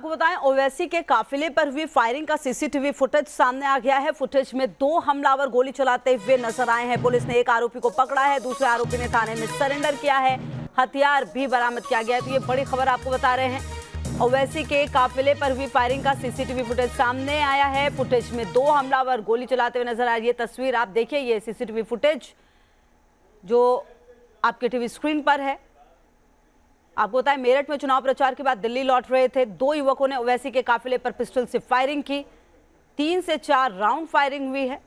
आपको बताएं, ओवैसी के काफिले पर हुई फायरिंग का सीसीटीवी फुटेज सामने आ गया है। फुटेज में 2 हमलावर गोली चलाते हुए नजर आए हैं। पुलिस ने एक आरोपी को पकड़ा है, दूसरे आरोपी ने थाने में सरेंडर किया है। हथियार भी बरामद किया गया है। तो ये बड़ी खबर आपको बता रहे हैं। ओवैसी के काफिले पर हुई फायरिंग का सीसीटीवी फुटेज सामने आया है। फुटेज में 2 हमलावर गोली चलाते हुए नजर आ रही है। तस्वीर आप देखिए, ये सीसीटीवी फुटेज जो आपके टीवी स्क्रीन पर है। आपको बताएं, मेरठ में चुनाव प्रचार के बाद दिल्ली लौट रहे थे 2 युवकों ने ओवैसी के काफिले पर पिस्टल से फायरिंग की। 3 से 4 राउंड फायरिंग हुई है,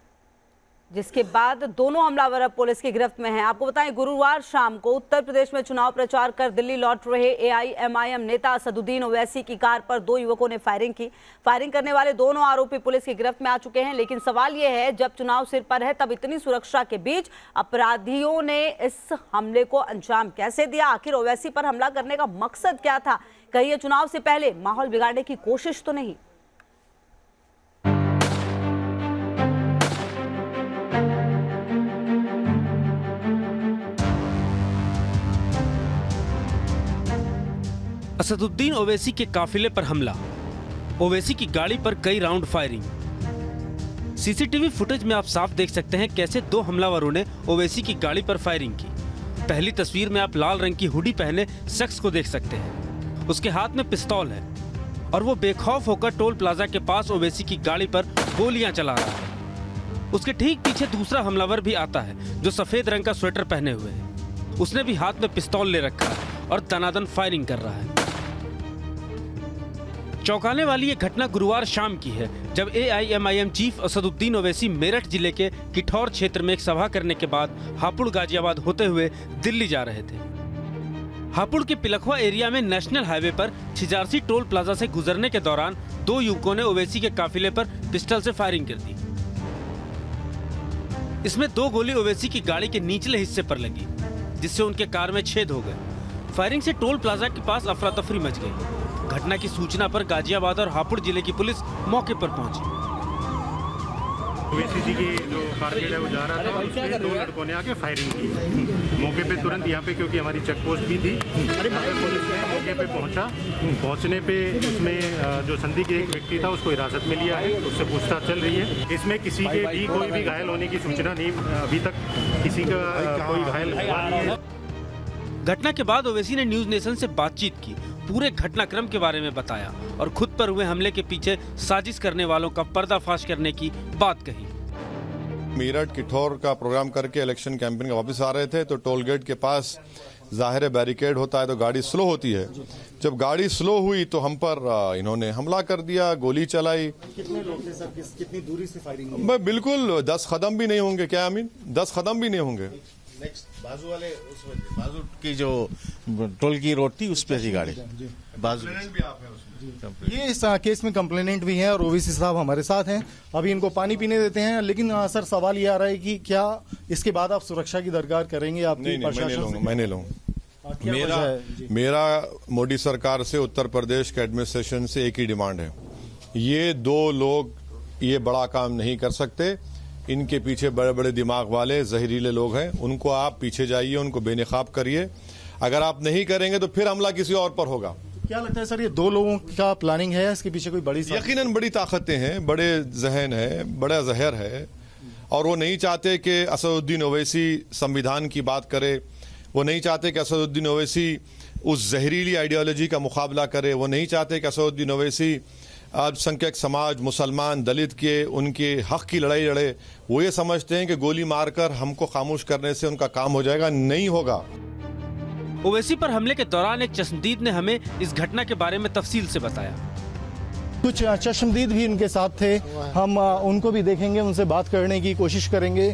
जिसके बाद दोनों हमलावर अब पुलिस की गिरफ्त में हैं। आपको बताएं, गुरुवार शाम को उत्तर प्रदेश में चुनाव प्रचार कर दिल्ली लौट रहे AIMIM नेता असदुद्दीन ओवैसी की कार पर 2 युवकों ने फायरिंग की। फायरिंग करने वाले दोनों आरोपी पुलिस की गिरफ्त में आ चुके हैं। लेकिन सवाल यह है, जब चुनाव सिर पर है तब इतनी सुरक्षा के बीच अपराधियों ने इस हमले को अंजाम कैसे दिया? आखिर ओवैसी पर हमला करने का मकसद क्या था? कहीं ये चुनाव से पहले माहौल बिगाड़ने की कोशिश तो नहीं? असदुद्दीन ओवैसी के काफिले पर हमला, ओवैसी की गाड़ी पर कई राउंड फायरिंग। सीसीटीवी फुटेज में आप साफ देख सकते हैं कैसे 2 हमलावरों ने ओवैसी की गाड़ी पर फायरिंग की। पहली तस्वीर में आप लाल रंग की हुडी पहने शख्स को देख सकते हैं। उसके हाथ में पिस्तौल है और वो बेखौफ होकर टोल प्लाजा के पास ओवैसी की गाड़ी पर गोलियां चला रहा है। उसके ठीक पीछे दूसरा हमलावर भी आता है जो सफेद रंग का स्वेटर पहने हुए है। उसने भी हाथ में पिस्तौल ले रखा है और तनादन फायरिंग कर रहा है। चौंकाने वाली ये घटना गुरुवार शाम की है, जब AIMIM चीफ असदुद्दीन ओवैसी मेरठ जिले के किठौर क्षेत्र में एक सभा करने के बाद हापुड़ गाजियाबाद होते हुए दिल्ली जा रहे थे। हापुड़ के पिलखवा एरिया में नेशनल हाईवे पर छिजारसी टोल प्लाजा से गुजरने के दौरान 2 युवकों ने ओवैसी के काफिले पर पिस्टल से फायरिंग कर दी। इसमें 2 गोली ओवैसी की गाड़ी के निचले हिस्से पर लगी, जिससे उनके कार में छेद हो गए। फायरिंग से टोल प्लाजा के पास अफरा तफरी मच गई। घटना की सूचना पर गाजियाबाद और हापुड़ जिले की पुलिस मौके पर पहुंची। ओवैसी जी की जो कारगेट है वो जा रहा था, उसमें 2 लड़कों ने आके फायरिंग की। मौके पे तुरंत यहाँ पे, क्योंकि हमारी चेक पोस्ट भी थी, पुलिस ने मौके पे पहुंचने पे उसमें जो संदिग्ध एक व्यक्ति था उसको हिरासत में लिया है, उससे पूछताछ चल रही है। इसमें किसी के भी कोई भी घायल होने की सूचना नहीं, अभी तक किसी का कोई घायल हुआ नहीं है। घटना के बाद ओवैसी ने न्यूज नेशन से बातचीत की, पूरे घटनाक्रम के बारे में बताया और खुद पर हुए हमले के पीछे साजिश करने वालों का पर्दाफाश करने की बात कही। मेरठ किठौर का प्रोग्राम करके इलेक्शन कैंपेन का वापस आ रहे थे, तो टोल गेट के पास जाहिर बैरिकेड होता है तो गाड़ी स्लो होती है। जब गाड़ी स्लो हुई तो हम पर इन्होंने हमला कर दिया, गोली चलाई। कितने लोग थे सर? कितनी दूरी से फायरिंग हुई? मैं बिल्कुल 10 कदम भी नहीं होंगे। क्या अमीन? 10 कदम भी नहीं होंगे। नेक्स्ट बाजू वाले बाजू की जो टोल की रोड थी उस पे थी गाड़ी। बाजू भी आप है उसमें। ये इस केस में कंप्लेनेंट भी हैं और ओवैसी साहब हमारे साथ हैं। अभी इनको पानी पीने देते हैं। लेकिन सर सवाल ये आ रहा है कि क्या इसके बाद आप सुरक्षा की दरकार करेंगे? आपकी मैं नहीं लूंगा। मेरा मोदी सरकार से, उत्तर प्रदेश के एडमिनिस्ट्रेशन से एक ही डिमांड है, ये 2 लोग ये बड़ा काम नहीं कर सकते। इनके पीछे बड़े बड़े दिमाग वाले जहरीले लोग हैं, उनको आप पीछे जाइए, उनको बेनकाब करिए। अगर आप नहीं करेंगे तो फिर हमला किसी और पर होगा। क्या लगता है सर, ये 2 लोगों का प्लानिंग है? इसके पीछे कोई बड़ी यकीनन बड़ी ताकतें हैं, बड़े जहन है, बड़ा जहर है, और वो नहीं चाहते कि असदुद्दीन ओवैसी संविधान की बात करे। वो नहीं चाहते कि असदुद्दीन ओवैसी उस जहरीली आइडियोलॉजी का मुकाबला करे। वो नहीं चाहते कि असदुद्दीन ओवैसी अल्पसंख्यक समाज, मुसलमान, दलित के उनके हक की लड़ाई लड़े। वो ये समझते हैं कि गोली मारकर हमको खामोश करने से उनका काम हो जाएगा। नहीं होगा। ओवैसी पर हमले के दौरान एक चश्मदीद ने हमें इस घटना के बारे में तफसील से बताया। कुछ चश्मदीद भी इनके साथ थे, हम उनको भी देखेंगे, उनसे बात करने की कोशिश करेंगे।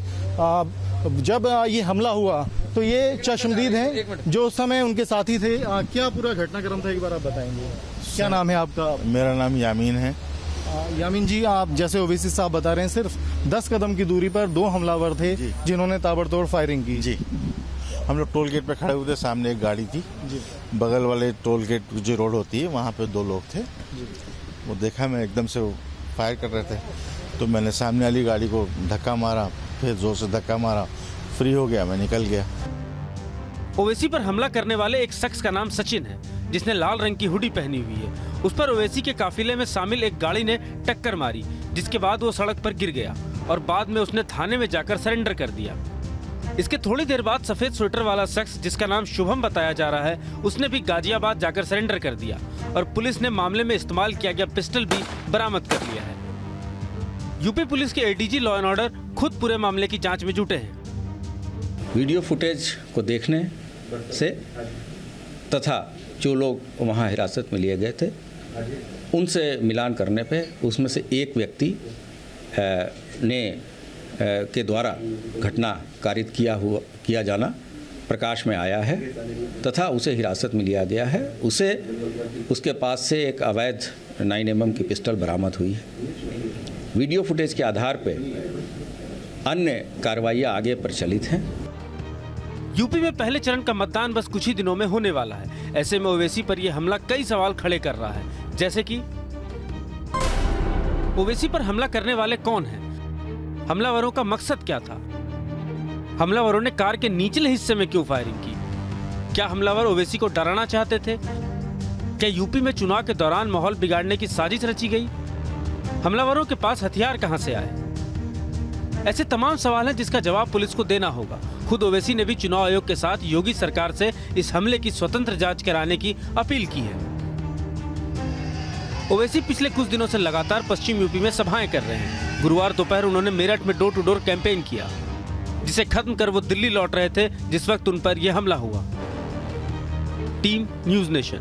जब ये हमला हुआ तो ये चश्मदीद हैं जो उस समय उनके साथी थे। क्या पूरा घटनाक्रम था, एक बार आप बताएंगे? क्या नाम है आपका? मेरा नाम यामीन है। यामीन जी, आप जैसे ओवैसी साहब बता रहे हैं, सिर्फ 10 कदम की दूरी पर 2 हमलावर थे जिन्होंने ताबड़तोड़ फायरिंग की। जी, हम लोग टोल गेट पे खड़े हुए थे, सामने एक गाड़ी थी जी। बगल वाले टोल गेट जो रोड होती है वहाँ पे 2 लोग थे जी। वो देखा, मैं एकदम से वो फायर कर रहे थे, तो मैंने सामने वाली गाड़ी को धक्का मारा, फिर जोर से धक्का मारा, फ्री हो गया, मैं निकल गया। ओवैसी पर हमला करने वाले एक शख्स का नाम सचिन है, जिसने लाल रंग की हुडी पहनी हुई है। उस पर ओवैसी के काफिले में शामिल एक गाड़ी ने टक्कर मारी, जिसके बाद वो सड़क पर गिर गया और बाद में उसने थाने में जाकर सरेंडर कर दिया। इसके थोड़ी देर बाद सफेद स्वेटर वाला शख्स, जिसका नाम शुभम बताया जा रहा है, उसने भी गाजियाबाद जाकर सरेंडर कर दिया और पुलिस ने मामले में इस्तेमाल किया गया पिस्टल भी बरामद कर लिया है। यूपी पुलिस के एडीजी लॉ एंड ऑर्डर खुद पूरे मामले की जांच में जुटे हैं। वीडियो फुटेज को देखने से तथा जो लोग वहां हिरासत में लिए गए थे उनसे मिलान करने पे उसमें से एक व्यक्ति के द्वारा घटना कारित किया जाना प्रकाश में आया है तथा उसे हिरासत में लिया गया है। उसके पास से एक अवैध 9 mm की पिस्टल बरामद हुई है। वीडियो फुटेज के आधार पर अन्य कार्रवाइयाँ आगे प्रचलित हैं। यूपी में पहले चरण का मतदान बस कुछ ही दिनों में होने वाला है। ऐसे में ओवैसी पर यह हमला कई सवाल खड़े कर रहा है, जैसे कि ओवैसी पर हमला करने वाले कौन हैं? हमलावरों का मकसद क्या था? हमलावरों ने कार के निचले हिस्से में क्यों फायरिंग की? क्या हमलावर ओवैसी को डराना चाहते थे? क्या यूपी में चुनाव के दौरान माहौल बिगाड़ने की साजिश रची गई? हमलावरों के पास हथियार कहां से आए? ऐसे तमाम सवाल हैं जिसका जवाब पुलिस को देना होगा। खुद ओवैसी ने भी चुनाव आयोग के साथ योगी सरकार से इस हमले की स्वतंत्र जांच कराने की अपील की है। ओवैसी पिछले कुछ दिनों से लगातार पश्चिम यूपी में सभाएं कर रहे हैं। गुरुवार दोपहर उन्होंने मेरठ में डोर टू डोर कैंपेन किया, जिसे खत्म कर वो दिल्ली लौट रहे थे जिस वक्त उन पर यह हमला हुआ। Team news nation.